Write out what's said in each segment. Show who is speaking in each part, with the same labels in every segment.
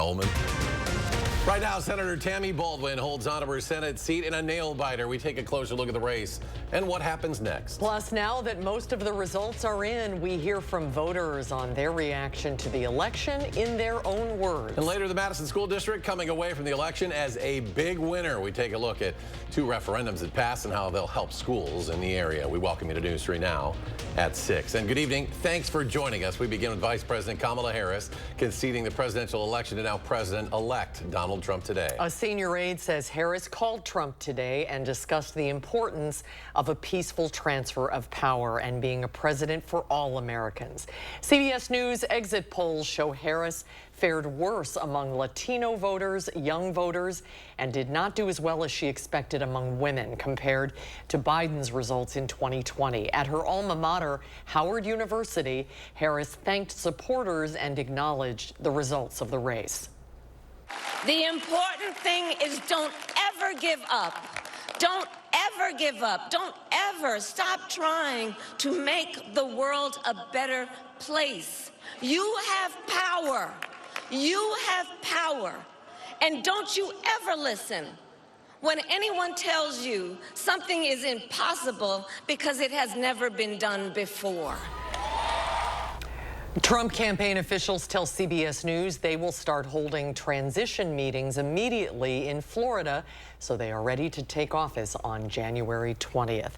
Speaker 1: Elman. Right now, Senator Tammy Baldwin holds on to her Senate seat in a nail-biter. We take a closer look at the race and what happens next.
Speaker 2: Plus, now that most of the results are in, we hear from voters on their reaction to the election in their own words.
Speaker 1: And later, the Madison School District coming away from the election as a big winner. We take a look at 2 referendums that passed and how they'll help schools in the area. We welcome you to News 3 Now at 6. And good evening. Thanks for joining us. We begin with Vice President Kamala Harris conceding the presidential election to now President-elect Donald Trump today.
Speaker 2: A senior aide says Harris called Trump today and discussed the importance of a peaceful transfer of power and being a president for all Americans. CBS News exit polls show Harris fared worse among Latino voters, young voters, and did not do as well as she expected among women compared to Biden's results in 2020. At her alma mater, Howard University, Harris thanked supporters and acknowledged the results of the race.
Speaker 3: The important thing is don't ever give up. Don't ever give up. Don't ever stop trying to make the world a better place. You have power. You have power. And don't you ever listen when anyone tells you something is impossible because it has never been done before.
Speaker 2: Trump campaign officials tell CBS News they will start holding transition meetings immediately in Florida, so they are ready to take office on January 20th.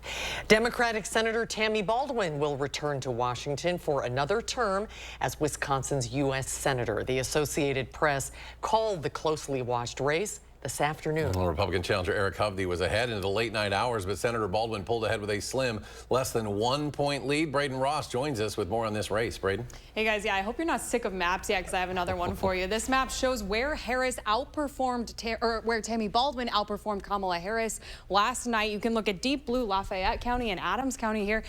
Speaker 2: Democratic Senator Tammy Baldwin will return to Washington for another term as Wisconsin's U.S. Senator. The Associated Press called the closely watched race this afternoon.
Speaker 1: Well, Republican challenger Eric Hovde was ahead into the late night hours, but Senator Baldwin pulled ahead with a slim, less than 1-point lead. Braden Ross joins us with more on this race. Braden?
Speaker 4: Hey guys, yeah, I hope you're not sick of maps yet because I have another one for you. This map shows where Harris outperformed, where Tammy Baldwin outperformed Kamala Harris last night. You can look at deep blue Lafayette County and Adams County here.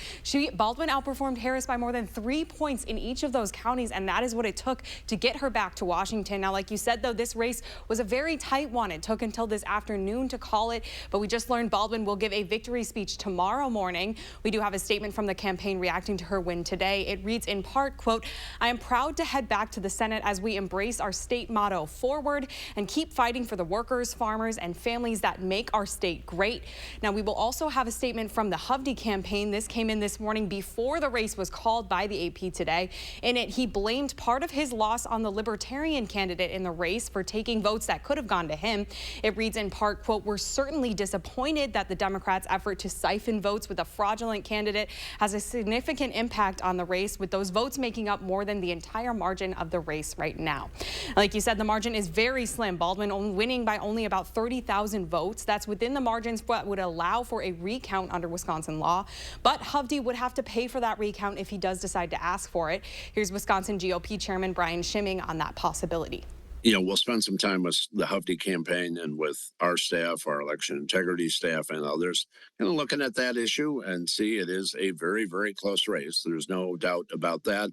Speaker 4: Baldwin outperformed Harris by more than 3 points in each of those counties, and that is what it took to get her back to Washington. Now, like you said, though, this race was a very tight one. It took until this afternoon to call it, but we just learned Baldwin will give a victory speech tomorrow morning. We do have a statement from the campaign reacting to her win today. It reads in part, quote, "I am proud to head back to the Senate as we embrace our state motto, forward, and keep fighting for the workers, farmers, and families that make our state great." Now, we will also have a statement from the Hovde campaign. This came in this morning before the race was called by the AP today. In it, he blamed part of his loss on the Libertarian candidate in the race for taking votes that could have gone to him. It reads in part, quote, "We're certainly disappointed that the Democrats' effort to siphon votes with a fraudulent candidate has a significant impact on the race, with those votes making up more than the entire margin of the race right now." Like you said, the margin is very slim. Baldwin winning by only about 30,000 votes. That's within the margins that would allow for a recount under Wisconsin law. But Hovde would have to pay for that recount if he does decide to ask for it. Here's Wisconsin GOP Chairman Brian Schimming on that possibility.
Speaker 5: You know, we'll spend some time with the Hovde campaign and with our staff, our election integrity staff and others, looking at that issue and see it is a very, very close race. There's no doubt about that.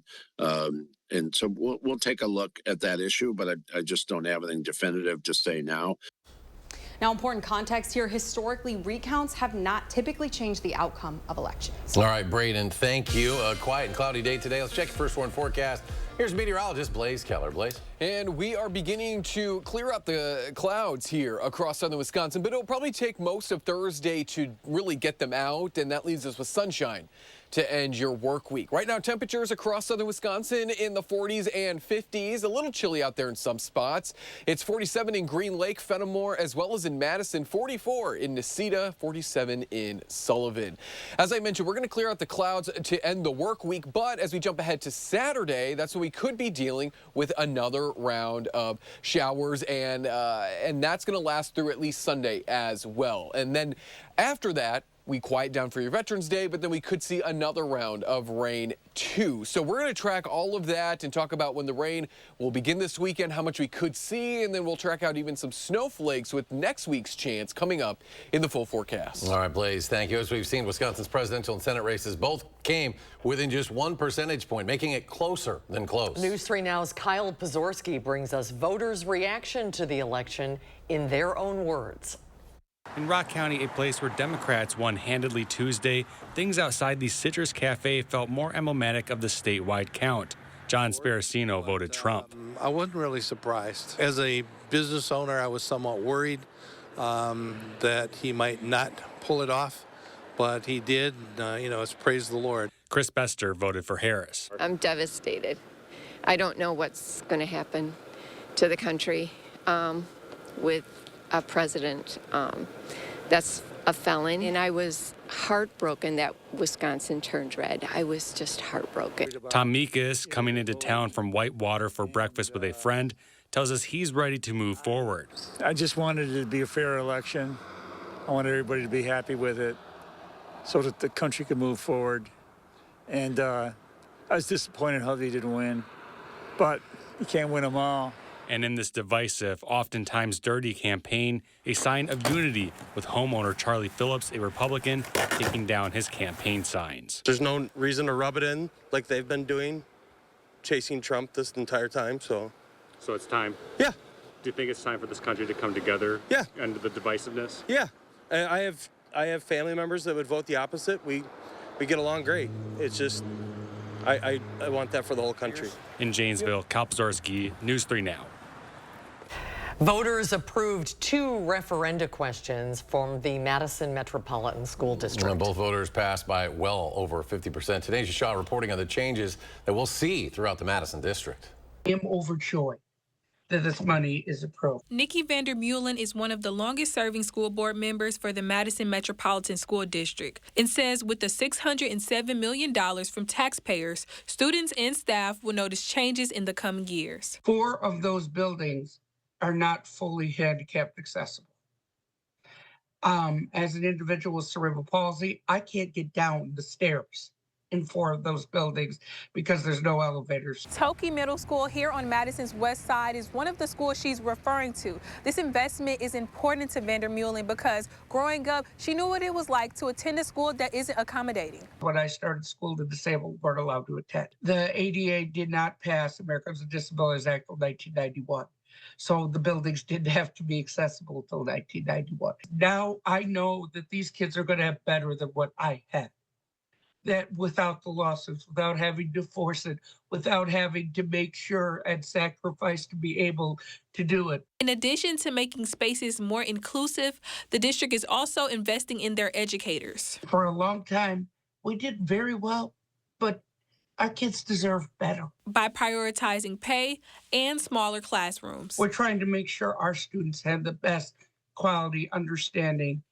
Speaker 5: And so we'll take a look at that issue, but I just don't have anything definitive to say now.
Speaker 4: Now, important context here, historically, recounts have not typically changed the outcome of elections.
Speaker 1: All right, Braden, thank you. A quiet and cloudy day today. Let's check your first warn forecast. Here's meteorologist Blaze Keller. Blaze?
Speaker 6: And we are beginning to clear up the clouds here across southern Wisconsin, but it'll probably take most of Thursday to really get them out, and that leaves us with sunshine to end your work week. Right now, temperatures across southern Wisconsin in the 40s and 50s. A little chilly out there in some spots. It's 47 in Green Lake, Fenimore, as well as in Madison, 44 in Necedah, 47 in Sullivan. As I mentioned, we're going to clear out the clouds to end the work week, but as we jump ahead to Saturday, that's when we could be dealing with another round of showers, and that's going to last through at least Sunday as well. And then after that, we quiet down for your Veterans Day, but then we could see another round of rain too. So we're going to track all of that and talk about when the rain will begin this weekend, how much we could see, and then we'll track out even some snowflakes with next week's chance coming up in the full forecast.
Speaker 1: All right, Blaze, thank you. As we've seen, Wisconsin's presidential and Senate races both came within just 1 percentage point, making it closer than close.
Speaker 2: News 3 Now's Kyle Pozorski brings us voters' reaction to the election in their own words.
Speaker 7: In Rock County, a place where Democrats won handedly Tuesday, things outside the Citrus Cafe felt more emblematic of the statewide count. John Sparacino voted Trump.
Speaker 8: I wasn't really surprised. As a business owner, I was somewhat worried that he might not pull it off, but he did. It's praise the Lord.
Speaker 7: Chris Bester voted for Harris.
Speaker 9: I'm devastated. I don't know what's going to happen to the country with a president that's a felon. And I was heartbroken that Wisconsin turned red. I was just heartbroken.
Speaker 7: Tom Meekus, coming into town from Whitewater for breakfast with a friend, tells us he's ready to move forward.
Speaker 10: I just wanted it to be a fair election. I wanted everybody to be happy with it so that the country could move forward. And I was disappointed Hovey didn't win, but you can't win them all.
Speaker 7: And in this divisive, oftentimes dirty campaign, a sign of unity with homeowner Charlie Phillips, a Republican, taking down his campaign signs.
Speaker 11: There's no reason to rub it in like they've been doing, chasing Trump this entire time, So it's time? Yeah.
Speaker 7: Do you think it's time for this country to come together?
Speaker 11: Yeah.
Speaker 7: Under the divisiveness?
Speaker 11: Yeah. I have family members that would vote the opposite. We get along great. It's just, I want that for the whole country.
Speaker 7: In Janesville, Cal Pazorski, News 3 Now.
Speaker 2: Voters approved 2 referenda questions from the Madison Metropolitan School District.
Speaker 1: Both voters passed by well over 50%. Today's Shaw reporting on the changes that we'll see throughout the Madison district.
Speaker 12: I am overjoyed that this money is approved.
Speaker 13: Nikki Vandermeulen is one of the longest-serving school board members for the Madison Metropolitan School District and says with the $607 million from taxpayers, students and staff will notice changes in the coming years.
Speaker 12: 4 of those buildings are not fully handicapped accessible. As an individual with cerebral palsy, I can't get down the stairs in 4 of those buildings because there's no elevators.
Speaker 13: Toki Middle School here on Madison's west side is one of the schools she's referring to. This investment is important to Vandermeulen because growing up, she knew what it was like to attend a school that isn't accommodating.
Speaker 12: When I started school, the disabled weren't allowed to attend. The ADA did not pass Americans with Disabilities Act of 1991. So the buildings didn't have to be accessible until 1991. Now I know that these kids are going to have better than what I had. That without the lawsuits, without having to force it, without having to make sure and sacrifice to be able to do it.
Speaker 13: In addition to making spaces more inclusive, the district is also investing in their educators.
Speaker 12: For a long time, we did very well, but our kids deserve better.
Speaker 13: By prioritizing pay and smaller classrooms.
Speaker 12: We're trying to make sure our students have the best quality understanding,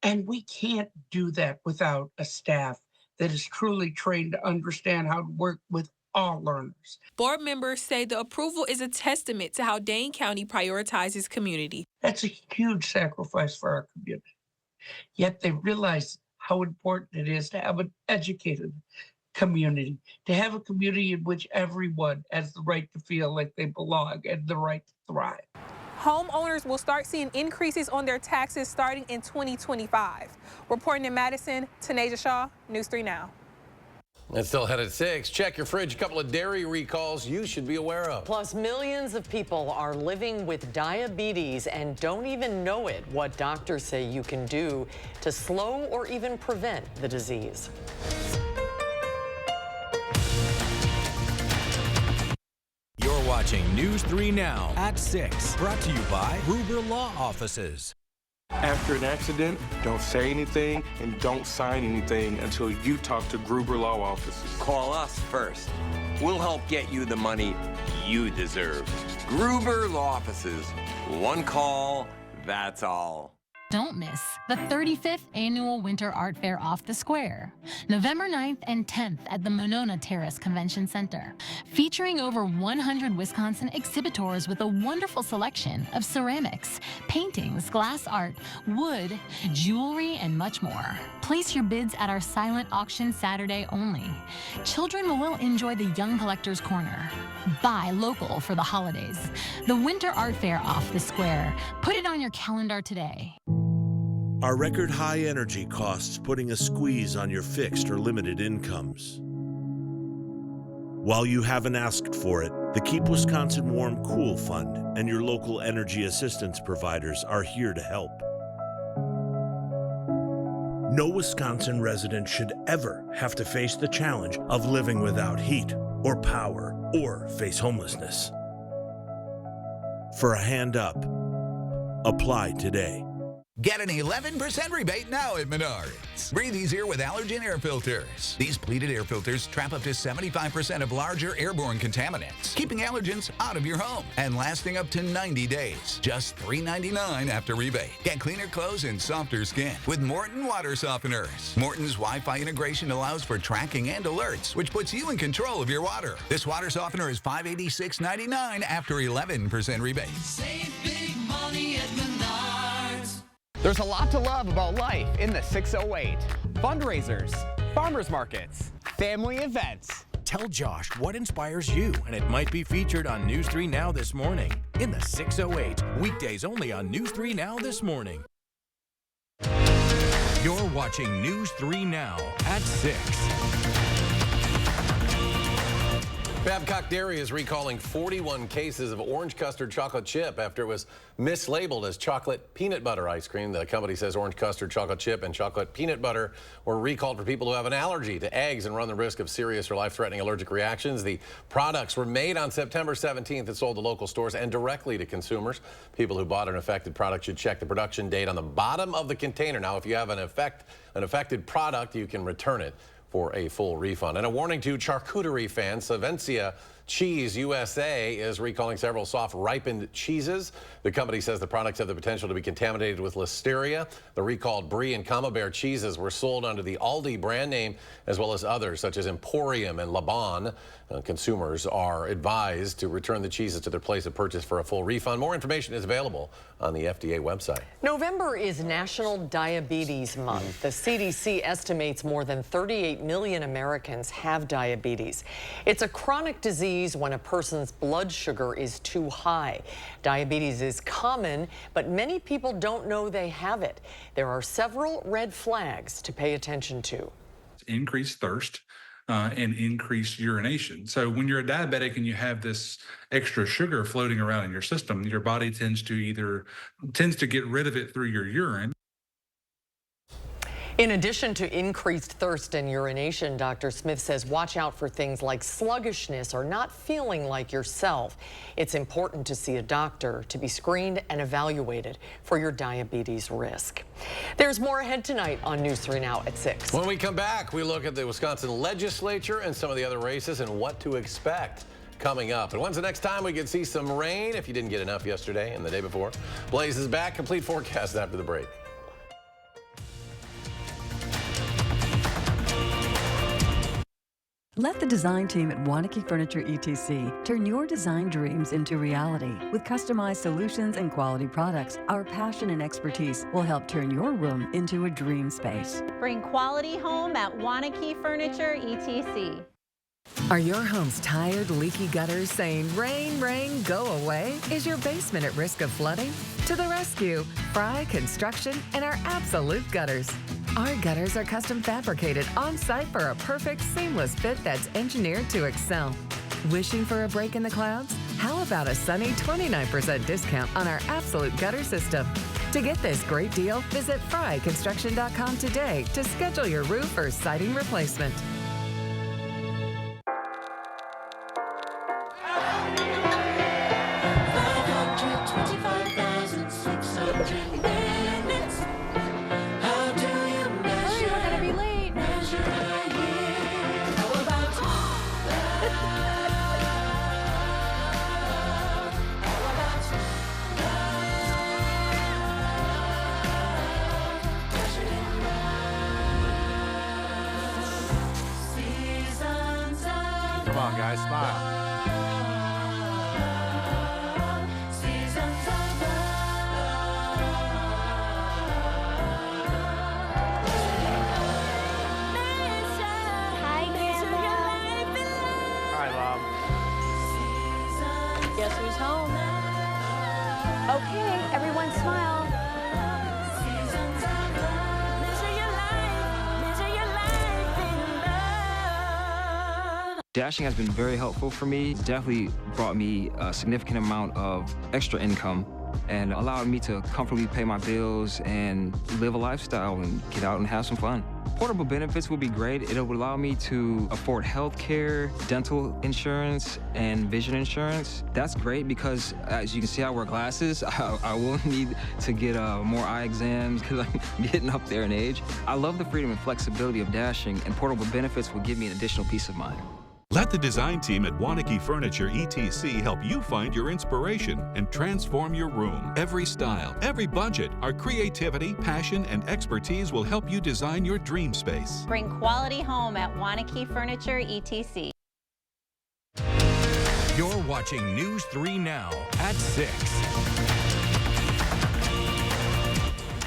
Speaker 12: and we can't do that without a staff that is truly trained to understand how to work with all learners.
Speaker 13: Board members say the approval is a testament to how Dane County prioritizes community.
Speaker 12: That's a huge sacrifice for our community. Yet they realize how important it is to have an educated community, to have a community in which everyone has the right to feel like they belong and the right to thrive.
Speaker 13: Homeowners will start seeing increases on their taxes starting in 2025. Reporting in Madison, Tanaja Shaw, News 3 Now.
Speaker 1: It's still ahead at 6. Check your fridge. A couple of dairy recalls you should be aware of.
Speaker 2: Plus, millions of people are living with diabetes and don't even know it. What doctors say you can do to slow or even prevent the disease.
Speaker 14: You're watching News 3 Now at 6. Brought to you by Gruber Law Offices.
Speaker 15: After an accident, don't say anything and don't sign anything until you talk to Gruber Law Offices.
Speaker 16: Call us first. We'll help get you the money you deserve. Gruber Law Offices. One call, that's all.
Speaker 17: Don't miss the 35th Annual Winter Art Fair Off the Square, November 9th and 10th at the Monona Terrace Convention Center, featuring over 100 Wisconsin exhibitors with a wonderful selection of ceramics, paintings, glass art, wood, jewelry, and much more. Place your bids at our silent auction Saturday only. Children will enjoy the Young Collector's Corner. Buy local for the holidays. The Winter Art Fair Off the Square. Put it on your calendar today.
Speaker 18: Are record high energy costs putting a squeeze on your fixed or limited incomes? While you haven't asked for it, the Keep Wisconsin Warm Cool Fund and your local energy assistance providers are here to help. No Wisconsin resident should ever have to face the challenge of living without heat. or power, or face homelessness. For a hand up, apply today.
Speaker 19: Get an 11% rebate now at Menards. Breathe easier with allergen air filters. These pleated air filters trap up to 75% of larger airborne contaminants, keeping allergens out of your home and lasting up to 90 days. Just $3.99 after rebate. Get cleaner clothes and softer skin with Morton water softeners. Morton's Wi-Fi integration allows for tracking and alerts, which puts you in control of your water. This water softener is $586.99 after 11% rebate.
Speaker 20: Save big money at Menards.
Speaker 21: There's a lot to love about life in the 608. Fundraisers, farmers markets, family events.
Speaker 14: Tell Josh what inspires you, and it might be featured on News 3 Now this morning in the 608. Weekdays only on News 3 Now this morning. You're watching News 3 Now at 6.
Speaker 1: Babcock Dairy is recalling 41 cases of orange custard chocolate chip after it was mislabeled as chocolate peanut butter ice cream. The company says orange custard chocolate chip and chocolate peanut butter were recalled for people who have an allergy to eggs and run the risk of serious or life-threatening allergic reactions. The products were made on September 17th and sold to local stores and directly to consumers. People who bought an affected product should check the production date on the bottom of the container. Now, if you have an affected product, you can return it for a full refund. And a warning to charcuterie fans, Savencia Cheese USA is recalling several soft ripened cheeses. The company says the products have the potential to be contaminated with listeria. The recalled Brie and Camembert cheeses were sold under the Aldi brand name, as well as others such as Emporium and La Bonne. Consumers are advised to return the cheeses to their place of purchase for a full refund. More information is available on the FDA website.
Speaker 2: November is National Diabetes Month. The CDC estimates more than 38 million Americans have diabetes. It's a chronic disease when a person's blood sugar is too high. Diabetes is common, but many people don't know they have it. There are several red flags to pay attention to.
Speaker 22: Increased thirst. And increased urination. So when you're a diabetic and you have this extra sugar floating around in your system, your body tends to get rid of it through your urine.
Speaker 2: In addition to increased thirst and urination, Dr. Smith says watch out for things like sluggishness or not feeling like yourself. It's important to see a doctor to be screened and evaluated for your diabetes risk. There's more ahead tonight on News 3 Now at 6.
Speaker 1: When we come back, we look at the Wisconsin legislature and some of the other races and what to expect coming up. And when's the next time we can see some rain if you didn't get enough yesterday and the day before? Blaze is back. Complete forecast after the break.
Speaker 23: Let the design team at Wanakee Furniture ETC turn your design dreams into reality. With customized solutions and quality products, our passion and expertise will help turn your room into a dream space.
Speaker 24: Bring quality home at Wanakee Furniture ETC.
Speaker 25: Are your home's tired, leaky gutters saying, rain, rain, go away? Is your basement at risk of flooding? To the rescue, Fry Construction and our Absolute Gutters. Our gutters are custom fabricated on site for a perfect, seamless fit that's engineered to excel. Wishing for a break in the clouds? How about a sunny 29% discount on our Absolute Gutter System? To get this great deal, visit fryconstruction.com today to schedule your roof or siding replacement.
Speaker 26: Come on, guys, smile.
Speaker 24: Guess who's home? Okay, everyone smile.
Speaker 27: Dashing has been very helpful for me. Definitely brought me a significant amount of extra income
Speaker 3: and allowed me to comfortably pay my bills and live a lifestyle and get out and have some fun. Portable benefits would be great. It would allow me to afford health care, dental insurance, and vision insurance. That's great because, as you can see, I wear glasses. I will need to get more eye exams because I'm getting up there in age. I love the freedom and flexibility of dashing, and portable benefits will give me an additional peace of mind.
Speaker 4: Let the design team at Wanakee Furniture ETC help you find your inspiration and transform your room. Every style, every budget, our creativity, passion, and expertise will help you design your dream space.
Speaker 24: Bring quality home at Wanakee Furniture ETC.
Speaker 14: You're watching News 3 Now at 6.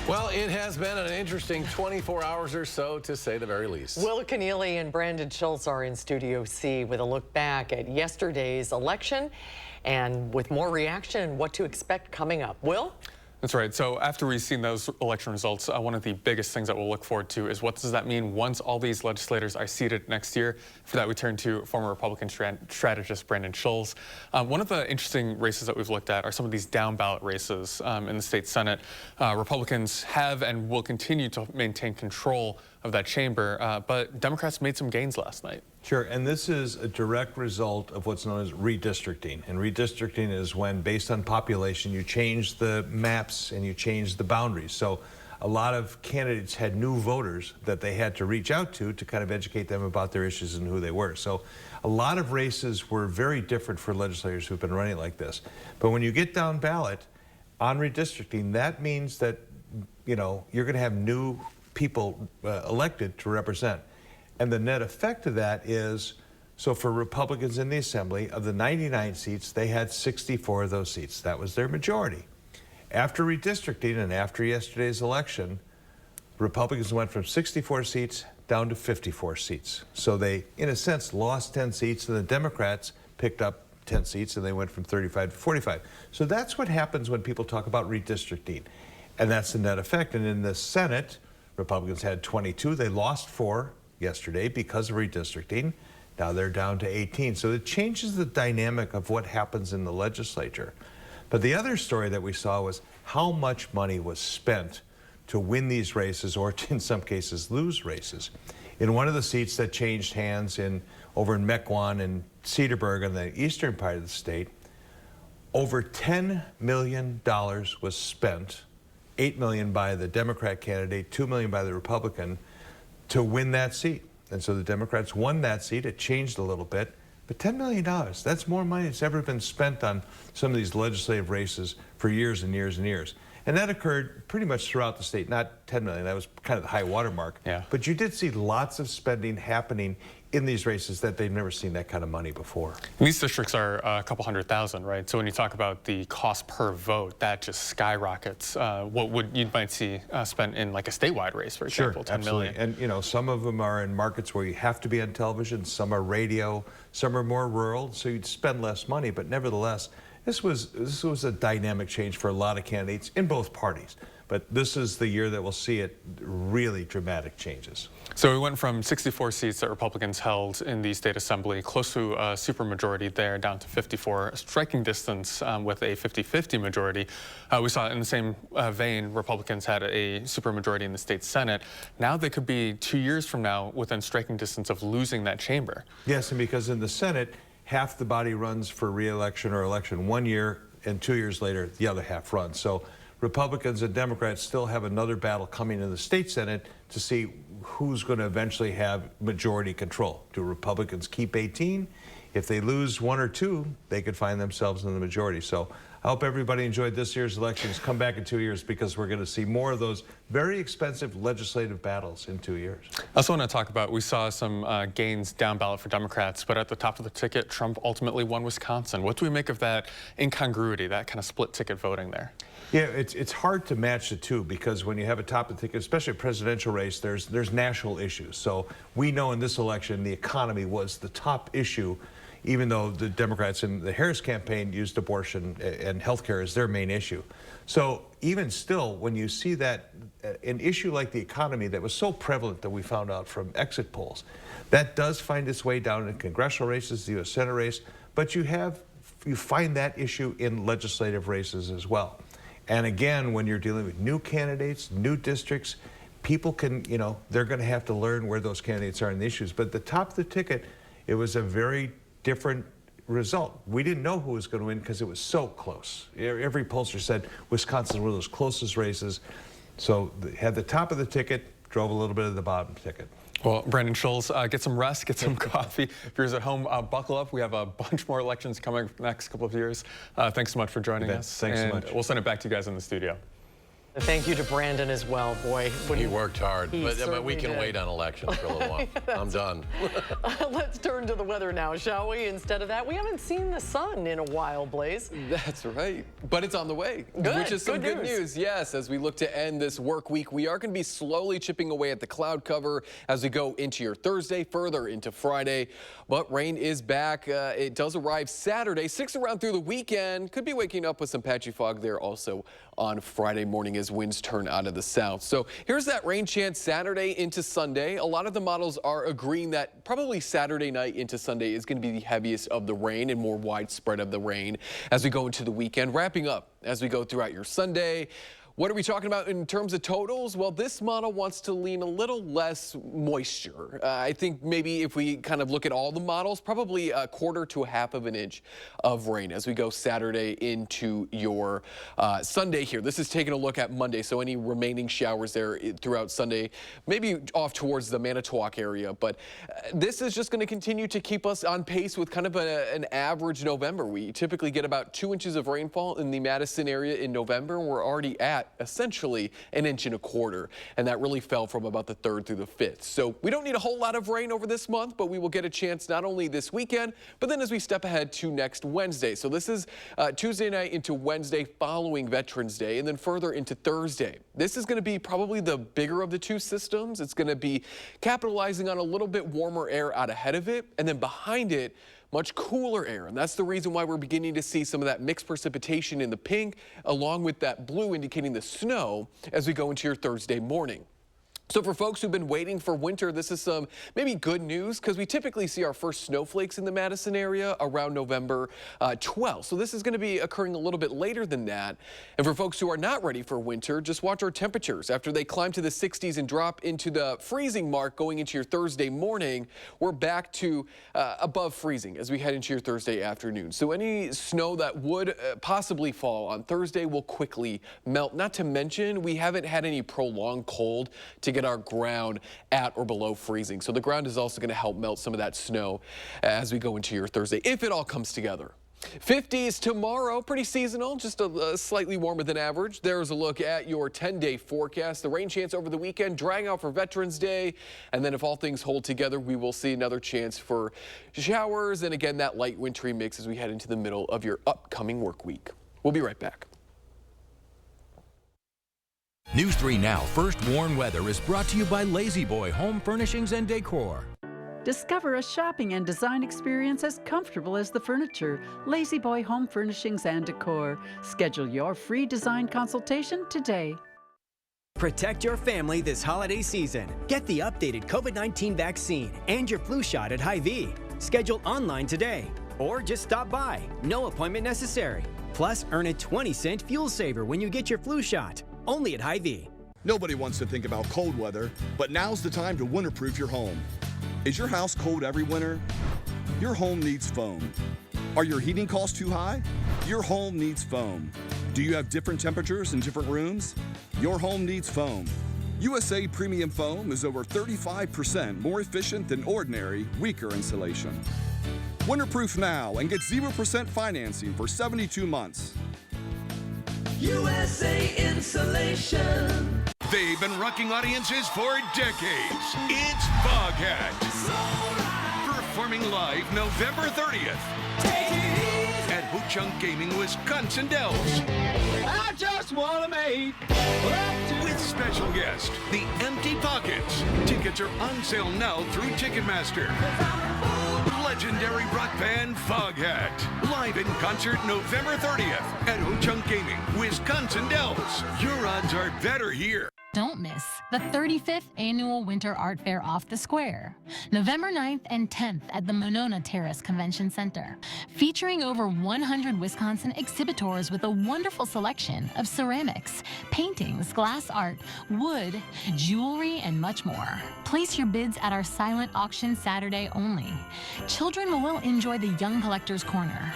Speaker 1: Well, it has been an interesting 24 hours or so, to say the very least.
Speaker 2: Will Keneally and Brandon Schultz are in Studio C with a look back at yesterday's election and with more reaction and what to expect coming up. Will?
Speaker 5: That's right. So after we've seen those election results, one of the biggest things that we'll look forward to is what does that mean once all these legislators are seated next year? For that, we turn to former Republican strategist Brandon Schultz. One of the interesting races that we've looked at are some of these down ballot races in the state Senate. Republicans have and will continue to maintain control of that chamber, but Democrats made some gains last night.
Speaker 6: Sure, and this is a direct result of what's known as redistricting. And redistricting is when, based on population, you change the maps and you change the boundaries. So a lot of candidates had new voters that they had to reach out to kind of educate them about their issues and who they were. So a lot of races were very different for legislators who've been running like this. But when you get down ballot on redistricting, that means that, you know, you're going to have new people elected to represent. And the net effect of that is, so for Republicans in the Assembly, of the 99 seats, they had 64 of those seats. That was their majority. After redistricting and after yesterday's election, Republicans went from 64 seats down to 54 seats. So they, in a sense, lost 10 seats, and the Democrats picked up 10 seats, and they went from 35 to 45. So that's what happens when people talk about redistricting. And that's the net effect. And in the Senate, Republicans had 22. They lost 4 yesterday because of redistricting. Now they're down to 18. So it changes the dynamic of what happens in the legislature. But the other story that we saw was how much money was spent to win these races, or to, in some cases, lose races. In one of the seats that changed hands over in Mequon and Cedarburg in the eastern part of the state, over $10 million was spent, $8 million by the Democrat candidate, $2 million by the Republican, to win that seat. And so the Democrats won that seat. It changed a little bit, but $10 million, that's more money that's ever been spent on some of these legislative races for years and years and years. And that occurred pretty much throughout the state, not $10 million, that was kind of the high water mark.
Speaker 5: Yeah.
Speaker 6: But you did see lots of spending happening in these races that they've never seen that kind of money before.
Speaker 5: And these districts are a couple 100,000, right? So when you talk about the cost per vote, that just skyrockets. What you might see spent in like a statewide race, for example,
Speaker 6: Sure,
Speaker 5: $10 million.
Speaker 6: And you know, some of them are in markets where you have to be on television, some are radio, some are more rural, so you'd spend less money, but nevertheless, this was a dynamic change for a lot of candidates in both parties. But this is the year that we'll see it really dramatic changes.
Speaker 5: So we went from 64 seats that Republicans held in the state assembly, close to a supermajority there, down to 54, a striking distance with a 50-50 majority. We saw in the same vein, Republicans had a supermajority in the state Senate. Now they could be 2 years from now within striking distance of losing that chamber.
Speaker 6: Yes, and because in the Senate, half the body runs for re-election or election 1 year, and 2 years later, the other half runs. So Republicans and Democrats still have another battle coming in the state Senate to see who's going to eventually have majority control. Do Republicans keep 18? If they lose 1 or 2, they could find themselves in the majority. So I hope everybody enjoyed this year's elections. Come back in 2 years because we're going to see more of those very expensive legislative battles in 2 years.
Speaker 5: I also want to talk about, we saw some gains down ballot for Democrats, but at the top of the ticket, Trump ultimately won Wisconsin. What do we make of that incongruity, that kind of split ticket voting there?
Speaker 6: Yeah, it's hard to match the two because when you have a top of the ticket, especially a presidential race, there's national issues. So we know in this election the economy was the top issue, even though the Democrats in the Harris campaign used abortion and health care as their main issue. So even still, when you see that an issue like the economy that was so prevalent that we found out from exit polls, that does find its way down in congressional races, the U.S. Senate race, but you find that issue in legislative races as well. And again, when you're dealing with new candidates, new districts, people can, you know, they're going to have to learn where those candidates are in the issues. But at the top of the ticket, it was a very different result. We didn't know who was going to win because it was so close. Every pollster said Wisconsin was one of those closest races. So had the top of the ticket, drove a little bit of the bottom ticket.
Speaker 5: Well, Brandon Schulz, get some rest, get some coffee. If you're at home, buckle up. We have a bunch more elections coming for the next couple of years. Thanks so much for joining us.
Speaker 6: Thanks so much.
Speaker 5: We'll send it back to you guys in the studio.
Speaker 2: Thank you to Brandon as well, boy.
Speaker 1: He worked hard, but we can
Speaker 2: did.
Speaker 1: wait on elections for a little while. I'm done.
Speaker 2: Let's turn to the weather now, shall we? Instead of that, we haven't seen the sun in a while, Blaze.
Speaker 7: That's right, but it's on the way, which is some good news. Yes, as we look to end this work week, we are going to be slowly chipping away at the cloud cover as we go into your Thursday, further into Friday. But rain is back. It does arrive Saturday, 6 around through the weekend. Could be waking up with some patchy fog there also on Friday morning as winds turn out of the south. So here's that rain chance Saturday into Sunday. A lot of the models are agreeing that probably Saturday night into Sunday is going to be the heaviest of the rain and more widespread of the rain as we go into the weekend. Wrapping up as we go throughout your Sunday. What are we talking about in terms of totals? Well, this model wants to lean a little less moisture. I think maybe if we kind of look at all the models, probably a quarter to a half of an inch of rain as we go Saturday into your Sunday here. This is taking a look at Monday, so any remaining showers there throughout Sunday, maybe off towards the Manitowoc area. But this is just going to continue to keep us on pace with kind of an average November. We typically get about 2 inches of rainfall in the Madison area in November, and we're already at essentially 1.25 inches, and that really fell from about the 3rd through the 5th. So we don't need a whole lot of rain over this month, but we will get a chance not only this weekend, but then as we step ahead to next Wednesday. So this is Tuesday night into Wednesday following Veterans Day, and then further into Thursday. This is going to be probably the bigger of the two systems. It's going to be capitalizing on a little bit warmer air out ahead of it, and then behind it, much cooler air, and that's the reason why we're beginning to see some of that mixed precipitation in the pink along with that blue indicating the snow as we go into your Thursday morning. So for folks who've been waiting for winter, this is some maybe good news because we typically see our first snowflakes in the Madison area around November 12th. So this is going to be occurring a little bit later than that. And for folks who are not ready for winter, just watch our temperatures. After they climb to the 60s and drop into the freezing mark going into your Thursday morning, we're back to above freezing as we head into your Thursday afternoon. So any snow that would possibly fall on Thursday will quickly melt. Not to mention, we haven't had any prolonged cold to get our ground at or below freezing. So the ground is also going to help melt some of that snow as we go into your Thursday, if it all comes together. 50s tomorrow, pretty seasonal, just a slightly warmer than average. There's a look at your 10-day forecast. The rain chance over the weekend, drying out for Veterans Day. And then if all things hold together, we will see another chance for showers. And again, that light wintry mix as we head into the middle of your upcoming work week. We'll be right back.
Speaker 14: News 3 Now First Warn Weather is brought to you by Lazy Boy Home Furnishings and Decor.
Speaker 8: Discover a shopping and design experience as comfortable as the furniture. Lazy Boy Home Furnishings and Decor. Schedule your free design consultation today.
Speaker 9: Protect your family this holiday season. Get the updated COVID-19 vaccine and your flu shot at Hy-Vee. Schedule online today or just stop by. No appointment necessary. Plus, earn a 20-cent fuel saver when you get your flu shot. Only at Hy-Vee.
Speaker 10: Nobody wants to think about cold weather, but now's the time to winterproof your home. Is your house cold every winter? Your home needs foam. Are your heating costs too high? Your home needs foam. Do you have different temperatures in different rooms? Your home needs foam. USA Premium Foam is over 35% more efficient than ordinary, weaker insulation. Winterproof now and get 0% financing for 72 months.
Speaker 20: USA Insulation.
Speaker 11: They've been rocking audiences for decades. It's Foghat. Performing live November 30th at Ho-Chunk Gaming, Wisconsin Dells.
Speaker 20: I just want to make
Speaker 11: with special guest, The Empty Pockets. Tickets are on sale now through Ticketmaster. Legendary rock band Foghat. Live in concert November 30th at Ho-Chunk Gaming, Wisconsin Dells. Your odds are better here.
Speaker 12: Don't miss the 35th Annual Winter Art Fair Off the Square, November 9th and 10th at the Monona Terrace Convention Center, featuring over 100 Wisconsin exhibitors with a wonderful selection of ceramics, paintings, glass art, wood, jewelry, and much more. Place your bids at our silent auction Saturday only. Children will enjoy the Young Collector's Corner.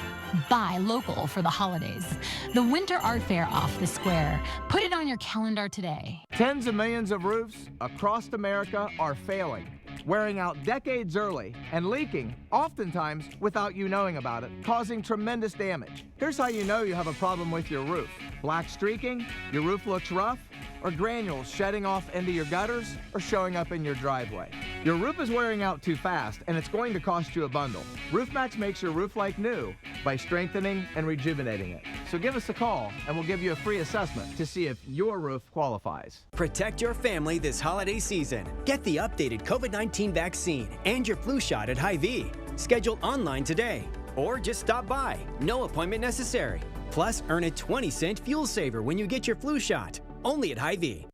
Speaker 12: Buy local for the holidays. The Winter Art Fair Off the Square. Put it on your calendar today.
Speaker 13: Tens of millions of roofs across America are failing, wearing out decades early, and leaking, oftentimes without you knowing about it, causing tremendous damage. Here's how you know you have a problem with your roof. Black streaking, your roof looks rough, or granules shedding off into your gutters or showing up in your driveway. Your roof is wearing out too fast, and it's going to cost you a bundle. RoofMax makes your roof like new by strengthening and rejuvenating it. So give us a call, and we'll give you a free assessment to see if your roof qualifies.
Speaker 9: Protect your family this holiday season. Get the updated COVID-19 vaccine and your flu shot at Hy-Vee. Schedule online today, or just stop by. No appointment necessary. Plus, earn a 20-cent fuel saver when you get your flu shot. Only at Hy-Vee.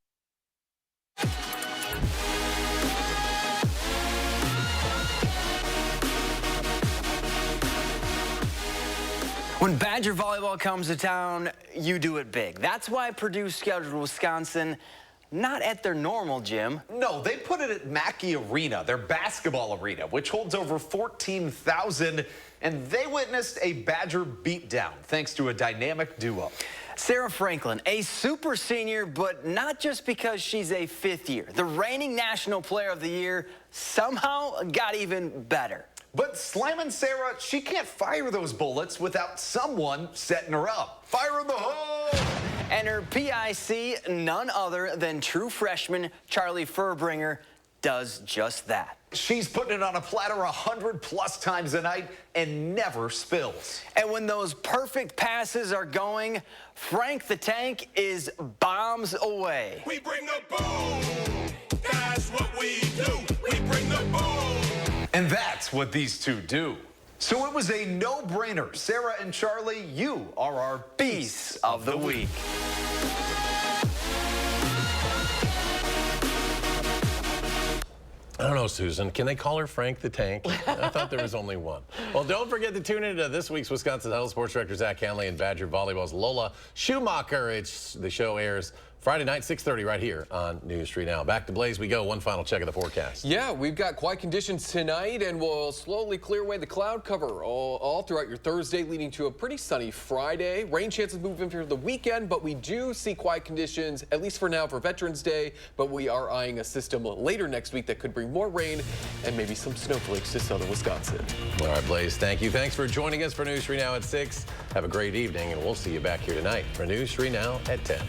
Speaker 15: When Badger volleyball comes to town, you do it big. That's why Purdue scheduled Wisconsin not at their normal gym.
Speaker 16: No, they put it at Mackey Arena, their basketball arena, which holds over 14,000, and they witnessed a Badger beatdown thanks to a dynamic duo.
Speaker 15: Sarah Franklin, a super senior, but not just because she's a fifth year. The reigning National Player of the Year somehow got even better.
Speaker 16: But slamming Sarah, she can't fire those bullets without someone setting her up. Fire in the hole!
Speaker 15: And her PIC, none other than true freshman Charlie Furbringer, does just that.
Speaker 16: She's putting it on a platter 100+ times a night and never spills.
Speaker 15: And when those perfect passes are going, Frank the Tank is bombs away.
Speaker 17: We bring the boom. That's what we do. We bring the boom.
Speaker 16: And that's what these two do. So it was a no-brainer. Sarah and Charlie, you are our Beasts of the Week.
Speaker 1: I don't know, Susan. Can they call her Frank the Tank? I thought there was only one. Well, don't forget to tune into this week's Wisconsin Title Sports Director Zach Hanley and Badger Volleyball's Lola Schumacher. The show airs Friday night, 6:30, right here on News 3 Now. Back to Blaze we go. One final check of the forecast.
Speaker 7: Yeah, we've got quiet conditions tonight, and we'll slowly clear away the cloud cover all throughout your Thursday, leading to a pretty sunny Friday. Rain chances move in for the weekend, but we do see quiet conditions, at least for now, for Veterans Day. But we are eyeing a system later next week that could bring more rain and maybe some snowflakes to southern Wisconsin.
Speaker 1: All right, Blaze, thank you. Thanks for joining us for News 3 Now at 6. Have a great evening, and we'll see you back here tonight for News 3 Now at 10.